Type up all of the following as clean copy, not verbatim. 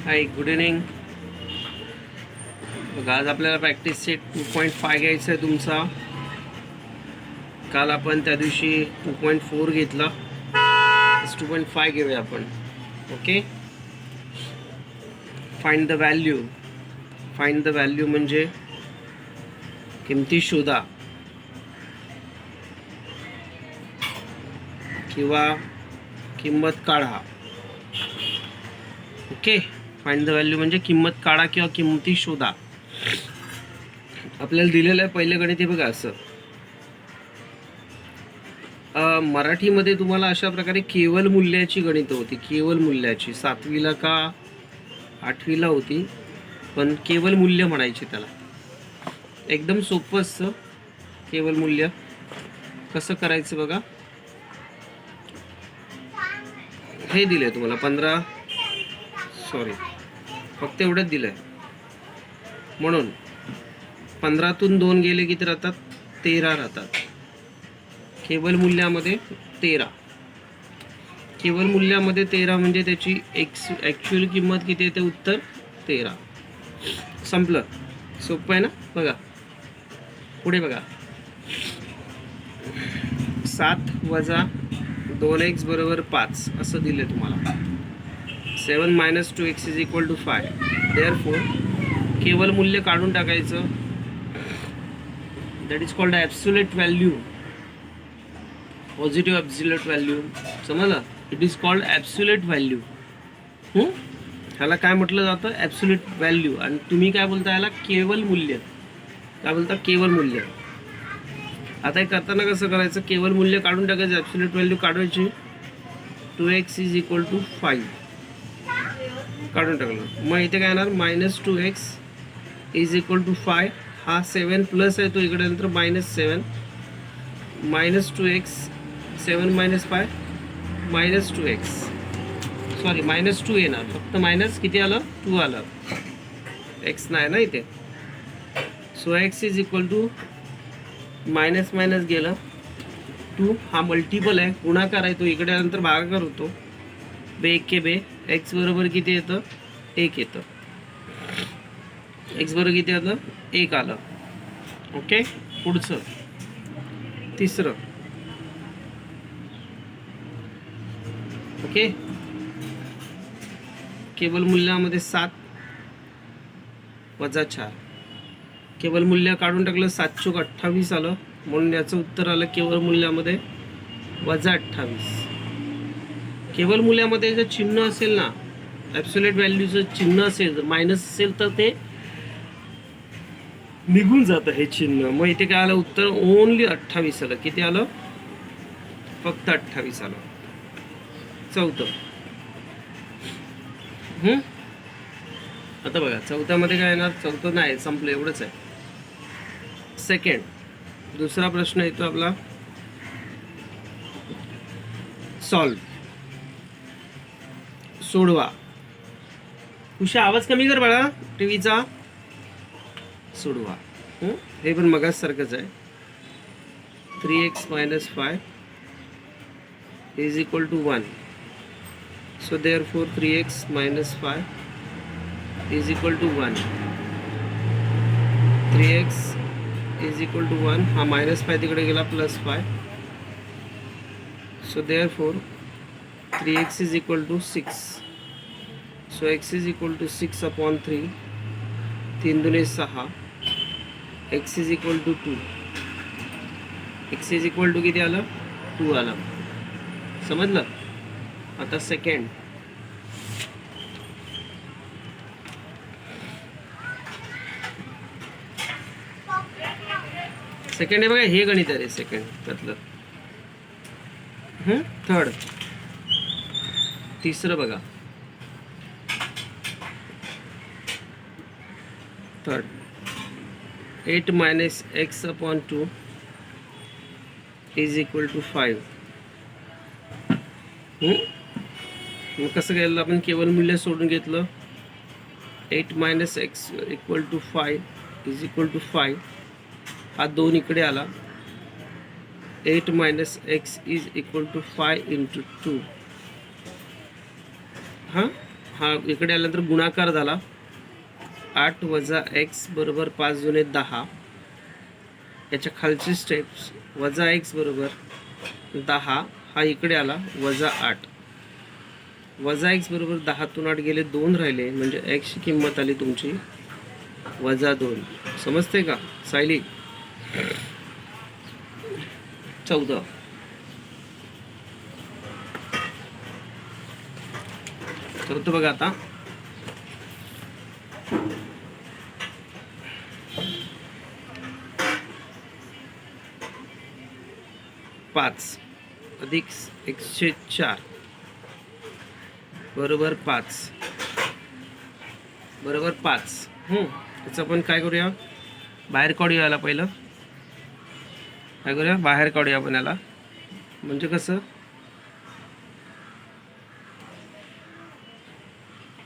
हाय, good evening. बघा, आज आपल्याला प्रॅक्टिस सेट 2.5 घ्यायचा आहे तुमचा. काल आपण त्या दिवशी 2.4 घेतला. 2.5 घेऊया आपण. Okay. Find the value. Find the value म्हणजे किमती शोधा किंवा किंमत काढा. ओके. फाइंड द व्हॅल्यू म्हणजे किंमत काढा किंवा किंमती शोधा. आपल्याला दिलेलं आहे पहिलं गणित हे बघा असं. मराठीमध्ये तुम्हाला अशा प्रकारे केवल मूल्याची गणितं होती. केवल मूल्याची 7वीला का 8वीला होती, पण केवल मूल्य म्हणायचे त्याला. एकदम सोपं असतं. केवल मूल्य कसं करायचं बघा. हे दिलंय तुम्हाला 15, सॉरी फक्त एवढंच दिलंय. म्हणून 15तून 2 गेले किती राहतात? 13 राहतात. केवल मूल्यामध्ये 13. केवल मूल्यामध्ये 13 म्हणजे त्याची ॲक्च्युअल किंमत किती येते? उत्तर 13. संपलं. सोपं आहे ना. बघा पुढे बघा. 7 वजा 2x बरोबर 5 असं दिलं तुम्हाला. 7 - 2x = 5. देअरफॉर केवल मूल्य काढून टाकायचं. That is called absolute value. Positive absolute value. समजलं? It is called absolute value. ह्याला काय म्हटलं जातं? Absolute value. आणि तुम्ही काय बोलता याला? केवल मूल्य. काय बोलता? केवल मूल्य. आता हे करताना कसं करायचं? केवल मूल्य काढून टाकायचं, ॲब्सोल्यूट व्हॅल्यू काढवायची. 2x = 5 काढून टाकलं. मग इथे काय येणार? -2x = 5. हा 7 प्लस आहे तो इकडे, नंतर -7 -2x. 7 - 5 -2x. सॉरी -2 येणार. फक्त मायनस किती आलं? 2 आलं. x नाही ना इथे. सो x = मायनस मायनस गेलं 2. हा मल्टिपल आहे, गुणाकार आहे, तो इकडे नंतर भागाकार होतो. बे 1 के बे. x बरोबर किती येतं? 1 येतं. x बरोबर किती येतं? 1 आलं. ओके. पुढचं तिसरं. ओके. केवल मूल्यामध्ये 7 वजा 4. केवल मूल्य काढून टाकलं. 7 × 28 आलं. म्हणून याचं उत्तर आलं केवल मूल्यामध्ये -28. केवल मूल्यामध्ये जर चिन्ह असेल ना, ॲब्सोल्यूट व्हॅल्यूचं चिन्ह असेल, जर मायनस असेल तर ते निघून जातं हे चिन्ह. मग इथे काय आलं? उत्तर ओनली 28 आलं. किती आलं? फक्त 28 आलं. चौथं. आता बघा चौथ्यामध्ये काय येणार? चौथं नाही, संपलं, एवढंच आहे. सेकंड. दुसरा प्रश्न येतो आपला. सॉल्व. सोडवा. उषा आवाज कमी कर बाळा टीव्हीचा. सोडवा. हे पण मगाच सारखंच आहे. 3x - 5 = 1. So therefore 3x - 5 = 1. 3x = 1. हा -5 तिकडे गेला, +5. So therefore 3x = 6. So x = 6/3. 3 × 6. x = 2. x = किती आलं? 2 आलं. समजलं? आता सेकंड. सेकंड आहे बघा, हे गणित आहे सेकंड त्यातलं. थर्ड. तिसरं बघा. थर्ड. 8 - x/2 = 5. मग कसं केलं आपण? केवल मूल्य सोडून घेतलं. 8 - x = 5 = 5. हा 2 इकडे आला. 8 - x = 5 × 2. हा इकडे आल्यानंतर गुणाकार झाला. 8 वजा एक्स बरोबर 5 जुने 10. याच्या खालची स्टेप्स वजा एक्स बरोबर 10. हा इकडे आला वजा 8. वजा एक्स बरोबर 10तून 8 गेले 2 राहिले, म्हणजे एक्सची किंमत आली तुमची वजा 2. समजते का सायली? 14. करतो बघा आता. पाच अधिक 104 बरोबर 5 बरोबर 5. त्याचं आपण काय करूया, बाहेर काढूया. याला पहिलं काय करूया, बाहेर काढूया आपण याला. म्हणजे कसं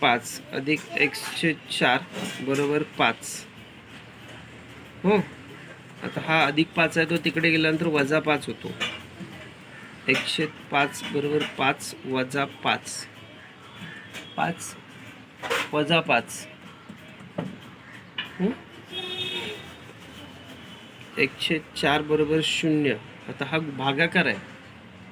5 अधिक 104 बरोबर 5. हो, आता हा अधिक 5 आहे, तो तिकडे गेल्यानंतर वजा 5 होतो. 105 बरोबर 5 वजा 5. 5 वजा 5. 104 बरोबर 0. आता हा भागाकार आहे,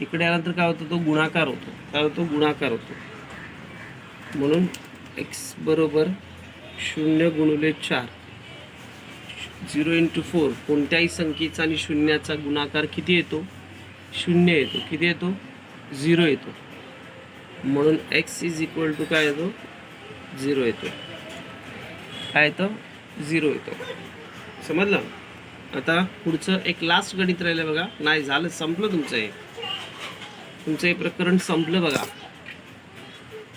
इकडे आल्यानंतर काय होतं, तो गुणाकार होतो. काय होतो, गुणाकार होतो. म्हणून x बरोबर 0 गुणिले 4. 0 × 4 कोणत्याही संख्येचा आणि शून्याचा गुणाकार किती येतो, 0 येतो. किती येतो, 0 येतो. म्हणून x = काय येतो, 0 येतो. काय येतं, 0 येतो. समजलं? आता पुढचं एक लास्ट गणित राहिलं बघा. नाही झालं, संपलं तुमचं हे प्रकरण संपलं बघा.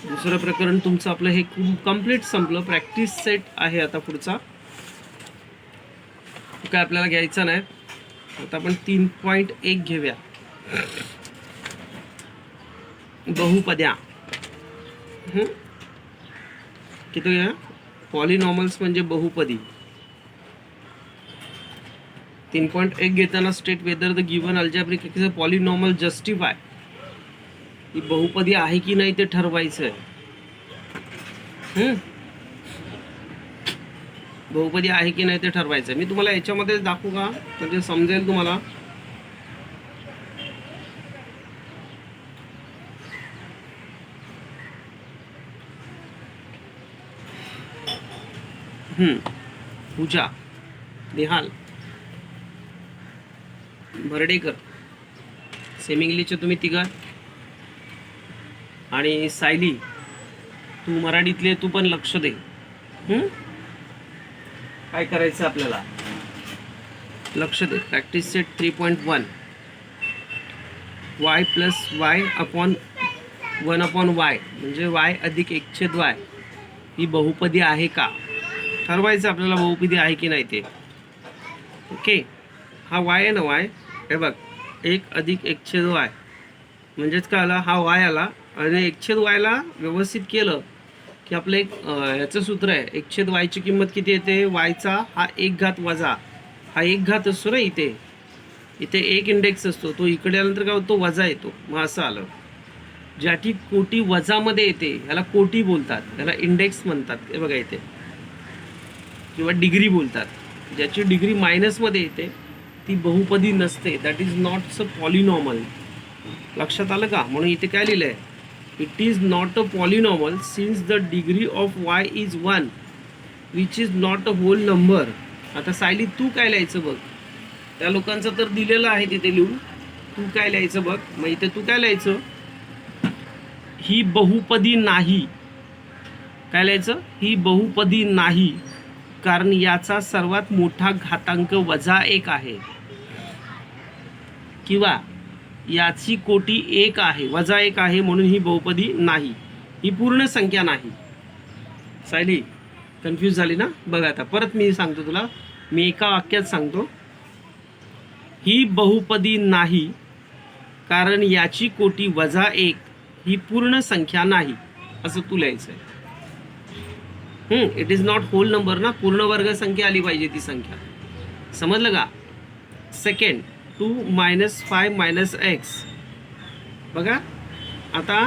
दुसरं प्रकरण तुमचं आपलं हे कंप्लीट संपलं. प्रॅक्टिस सेट आहे आता पुढचा, काय आपल्याला घ्यायचा नाही. आता आपण 3.1 घेऊया, बहुपद्या. किती घ्या, पॉलिनॉमल्स म्हणजे बहुपदी. 3.1 घेताना state whether the given algebraic polynomial justify. ही बहुपदी आहे की नाही ते ठरवायचं आहे. बहुपदी आहे की नाही ते ठरवायचं आहे. मी तुम्हाला याच्यामध्ये दाखवू का, म्हणजे समजेल तुम्हाला. पूजा, निहाल, भरडेकर, सेमी इंग्लिशचे तुम्ही तिघा, आणि सायली तू मराठीतले, तू पण लक्ष दे. काय करायचं आपल्याला, लक्ष दे. Practice set 3.1 y plus y upon 1/y म्हणजे y अधिक 1/y ही बहुपदी आहे का ठरवायचं आपल्याला. बहुपदी आहे की नाही ते. ओके, हा y आहे ना, y हे बघ, 1 अधिक 1/y म्हणजेच काय आला, हा y आला. आणि 1/y ला व्यवस्थित केलं की आपलं एक याचं सूत्र आहे. 1/y ची किंमत किती येते, y चा हा 1 घात वजा हा 1 घात असतो ना. इथे 1 इंडेक्स असतो, तो इकडे आल्यानंतर काय होतो, वजा येतो. मग असं आलं. ज्याची कोटी वजामध्ये येते ह्याला कोटी बोलतात, त्याला इंडेक्स म्हणतात. हे बघा इथे, किंवा डिग्री बोलतात. ज्याची डिग्री मायनसमध्ये येते ती बहुपदी नसते. That is not a polynomial. लक्षात आलं का? म्हणून इथे काय लिहिलं आहे, it is not a polynomial since the degree of y is 1 which is not a whole number. आता सायली तू काय लिहायचं बघ, त्या लोकांचं तर दिलेलं आहे तिथे लिहून, तू काय लिहायचं बघ. मग इथे तू काय लिहायचं, ही बहुपदी नाही. काय लिहायचं, ही बहुपदी नाही कारण याचा सर्वात मोठा घातांक -1 आहे, किंवा याची कोटी 1 आहे, -1 आहे, म्हणून ही बहुपदी नाही. ही पूर्ण संख्या नाही. सायली कन्फ्यूज झाली ना? बघ आता परत मी सांगतो तुला, मी एका वाक्यात सांगतो. ही बहुपदी नाही कारण याची कोटी -1 ही पूर्ण संख्या नाही, असं तू लिहायचं आहे. It is not whole number ना, पूर्ण वर्ग संख्या आली पाहिजे ती संख्या. समजलं का? Second, 2 - 5 - x. बघा आता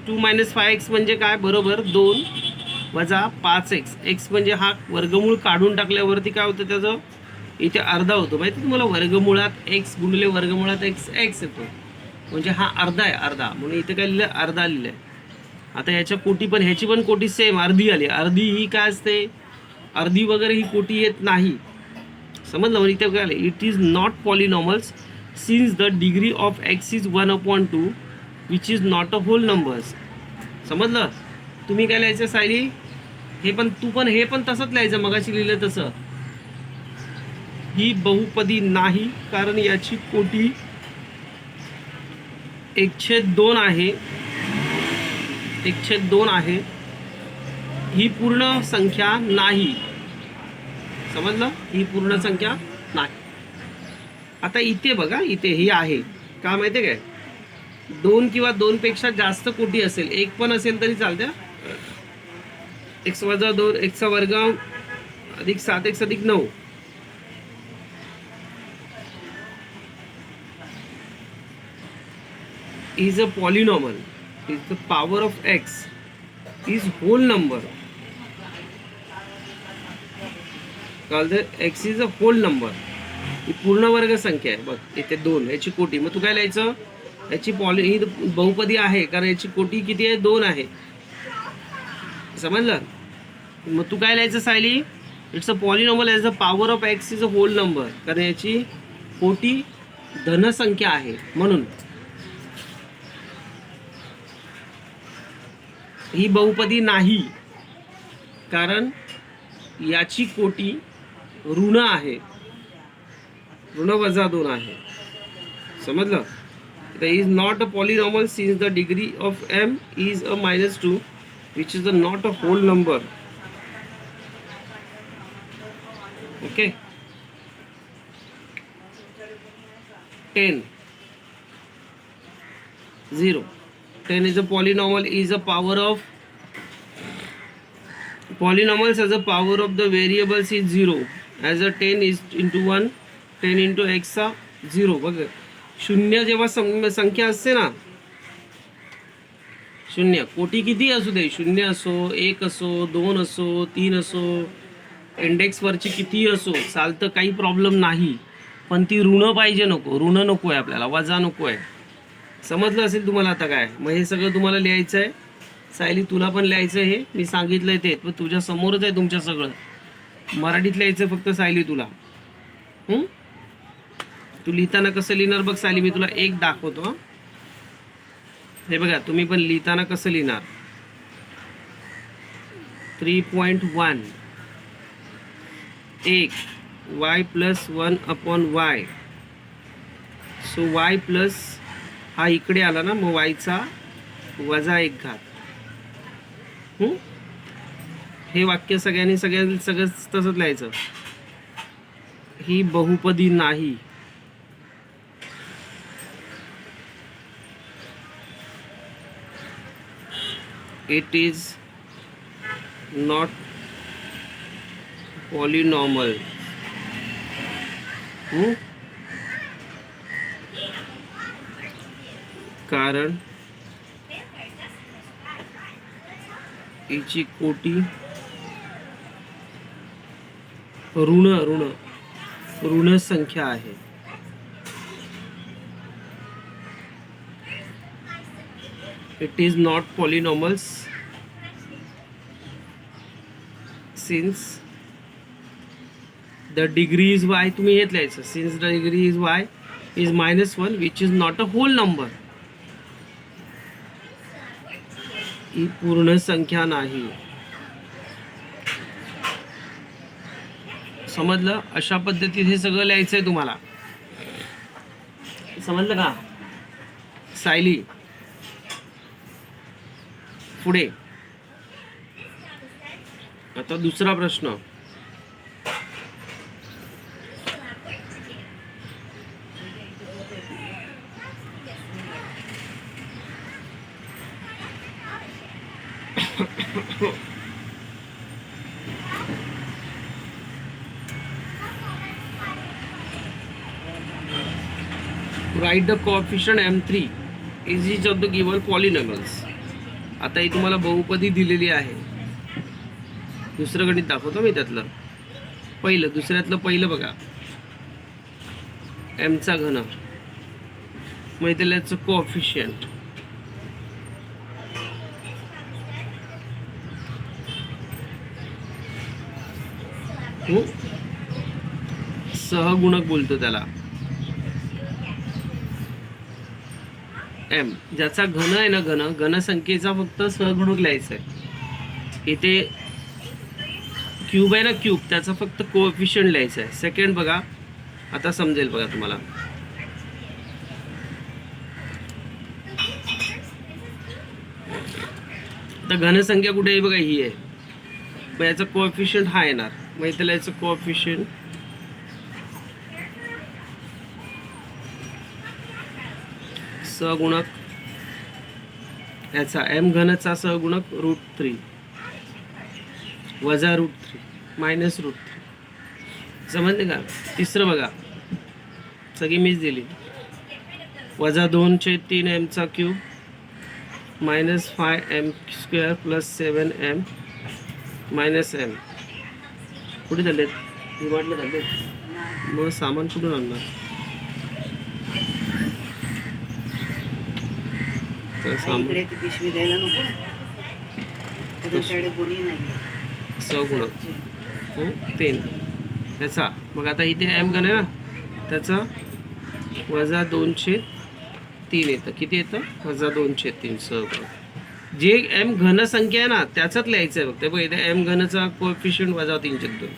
2 - 5x म्हणजे काय, बरोबर 2 वजा 5x. x म्हणजे हा वर्गमूळ काढून टाकल्यावरती काय होतं त्याचं, इथे अर्धा होतो माहिती तुम्हाला. वर्गमुळात x गुणिले वर्गमुळात x x येतो, म्हणजे हा अर्धा आहे, अर्धा. म्हणून इथे काय लिहिलं, अर्धा लिहिलं आहे. आता याच्या कोटी पण, ह्याची पण कोटी सेम अर्धी आली. अर्धी ही काय असते, अर्धी वगैरे ही कोटी येत नाही, समजलं. म्हणजे इथे काय आलं, it is not polynomials since the degree of x is 1/2 which is not a whole numbers. समजलं. तुम्ही काय लिहायचं सायली, हे पण तू पण हे पण तसंच लिहायचं, मगाशी लिहिलं तसं. ही बहुपदी नाही कारण याची कोटी 1/2 आहे, 1/2 आहे. ही पूर्ण संख्या नाही, समजलं, ही पूर्ण संख्या नाही. आता इथे बघा, इथे ही आहे का माहिती आहे काय, 2 किंवा 2 पेक्षा जास्त कोटी असेल, एक पण असेल तरी चालते. x - 2 x चा वर्ग अधिक 7x अधिक 9 is a polynomial. Is the power of x is whole number. called the x is a whole number. ही पूर्ण वर्ग संख्या आहे बघ, इथे 2 याची कोटी. मग तू काय लिहायचं, याची ही बहुपदी आहे कारण याची कोटी किती आहे, 2 आहे, समजलं. मग तू काय लिहायचं Sayali, it's a polynomial as the power of x is a whole number, कारण याची कोटी धनसंख्या आहे म्हणून. ही बहुपदी नाही कारण याची कोटी ऋण आहे, ऋण वजा 2 आहे, समजलं. It is not a polynomial since the degree of m is a -2 which is not a whole number. Okay. 10 0. 10 is a polynomial is a power of polynomials as a power of the variables is 0 as a 10 is into 1 10 into x चा 0. बघ, शून्य जेव्हा संख्या असते ना, शून्य कोटी किती असू दे, 0 असो, 1 असो, 2 असो, 3 असो, इंडेक्सवरची किती असो चालतं, काही प्रॉब्लेम नाही. पण ती ऋण पाहिजे, नको ऋण नको आहे आपल्याला, वजा नको आहे. समजलं असेल तुम्हाला आता काय. मग हे सगळं तुम्हाला लिहायचं आहे सायली, तुला पण लिहायचं, हे मी सांगितलंय ते पण तुझ्या समोरच आहे तुमच्या सगळं. मराठीत लिहायचं फक्त सायली तुला. तू लिहिताना कसं लिहिणार बघ सायली, मी तुला एक दाखवतो. हे बघा, तुम्ही पण लिहिताना कसं लिहिणार. 3.1 1 y + 1/y. So y plus हा इकडे आला ना, मग y चा वजा 1 घात. हे वाक्य सगळं तसंच लिहायचं. ही बहुपदी नाही, it is not polynomial. कारण याची कोटी ऋण संख्या आहे. It is not polynomials since the degree is y. तुम्ही हेच लिहायचं, since the degree is y is -1 which is not a whole number. ही पूर्ण संख्या नाही. समजलं. अशा पद्धतीत हे सगळं लिहायचं आहे तुम्हाला, समजलं का सायली. पुढे आता दुसरा प्रश्न. Write the coefficient m3 is each of the given polynomials. आता ही तुम्हाला बहुपदी दिलेली आहे. दुसरं गणित दाखवतो मी त्यातलं. दुसऱ्यातलं पहिलं बघा, एमचा घन, मग त्याचं कोएफिशियंट, सहगुणक बोलतो त्याला, एम. ज्याचा घन आहे ना, घनसंख्येचा फक्त सहगुणक लिहायचा आहे. इथे क्यूब आहे ना, क्यूब, त्याचा फक्त कोएफिशियंट लिहायचा आहे. सेकंड बघा, आता समजेल बघा तुम्हाला. आता घनसंख्या कुठे आहे बघा, ही आहे. मग याचा कोएफिशियंट हा येणार. मग इथे लिहायचं कोएफिशियंट सहगुणक, याचा एम घनचा सहगुणक √3 वजा √3 मायनस √3. समजले का? तिसरं बघा, सगळी मीच दिली. वजा 2/3 एमचा cube minus 5m² plus 7m minus m. कुठे झालेत? डिमार्टला झालेत. मग सामान कुठून आणणार? सहगुणक 3 त्याचा. मग आता इथे एम घन आहे ना, त्याचा वजा 2/3 येतं. किती येतं? वजा 2/3 सहगुणक. जे एम घन संख्या आहे ना, त्याचाच लिहायचं आहे फक्त. बघ इथे एम घनचा कोएफिशियंट वजा 3/2,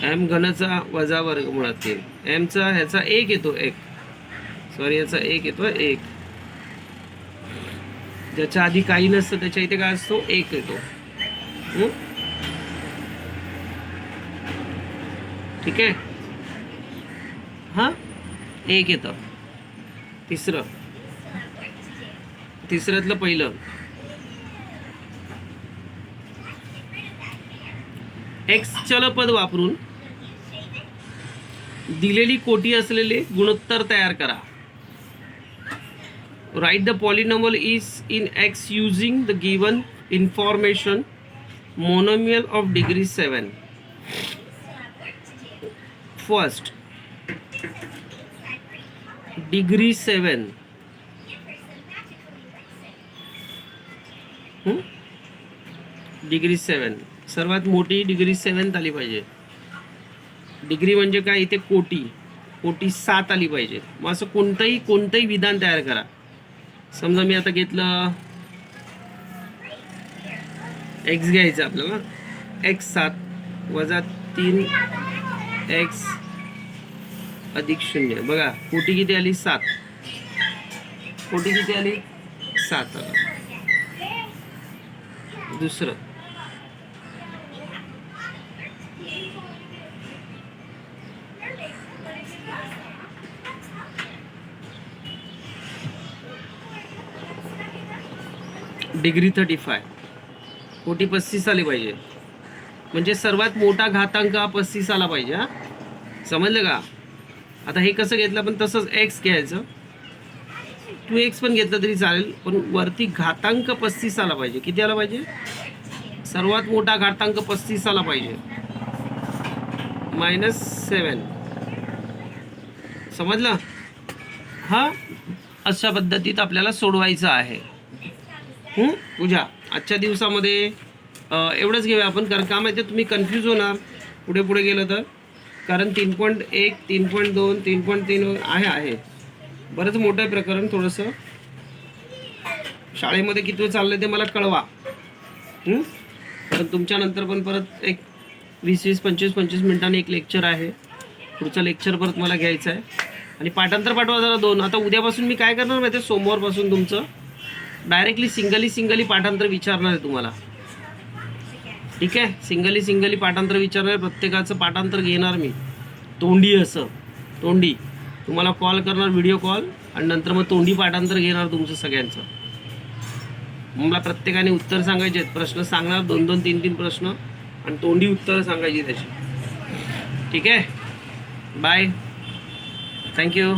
एम घनचा वजा वर्गमुळात 3, एमचा ह्याचा 1 येतो, 1 सॉरी याचा 1 येतो, 1. ज्याच्या आधी काही नसतं त्याच्या इथे काय असतो? 1 येतो. ठीक आहे, हा 1 येतं. तिसऱ्यातलं पहिलं, एक्स चलपद वापरून दिलेली कोटी असलेले गुणोत्तर तयार करा. Right the polynomial is in x using the given information. Monomial of degree 7. First, degree 7 degree 7 सर्वात मोठी डिग्री 7 आली पाहिजे. डिग्री म्हणजे काय? इथे कोटी 7 आली पाहिजे. मग असं कोणतंही विधान तयार करा. समजा मी आता घेतलं एक्स घ्यायचं आपल्याला, एक्स 7 वजा 3x अधिक 0. बघा कोटी किती आली? 7. कोटी किती आली? 7 आला. दुसरं, डिग्री 35 कोटी 35 आली पाहिजे. म्हणजे सर्वात मोठा घातांक हा 35 आला पाहिजे. हा समजलं का? आता हे कसं घेतलं पण तसंच एक्स घ्यायचं. 2x पण घेतलं तरी चालेल, पण वरती घातांक 35 आला पाहिजे. किती आला पाहिजे? सर्वात मोठा घातांक 35 आला पाहिजे. -7. समजलं? हा अशा पद्धतीत आपल्याला सोडवायचं आहे. पूजा आजच्या दिवसामध्ये एवढंच घेऊया आपण, कारण का माहिती तुम्ही कन्फ्यूज होणार पुढे गेलं तर. कारण 3.1 3.2 3.3 आहे बरंच मोठं प्रकरण. थोडंसं शाळेमध्ये किती चाललंय ते मला कळवा. कारण तुमच्यानंतर पण परत एक 20 25 मिनिटांनी एक लेक्चर आहे. पुढचं लेक्चर परत मला घ्यायचं आहे. आणि पाठांतर पाठवा जरा 2. आता उद्यापासून मी काय करणार माहिती आहे? सोमवारपासून तुमचं डायरेक्टली सिंगली पाठांतर विचारणार आहे तुम्हाला. ठीक आहे, सिंगली पाठांतर विचारणार. प्रत्येकाचं पाठांतर घेणार मी, तोंडी तुम्हाला कॉल करणार, व्हिडिओ कॉल, आणि नंतर मग तोंडी पाठांतर घेणार तुमचं सगळ्यांचं. मला प्रत्येकाने उत्तर सांगायचे आहेत. प्रश्न सांगणार 2-2 3-3 प्रश्न, आणि तोंडी उत्तर सांगायची त्याची. ठीक आहे, बाय, थँक्यू.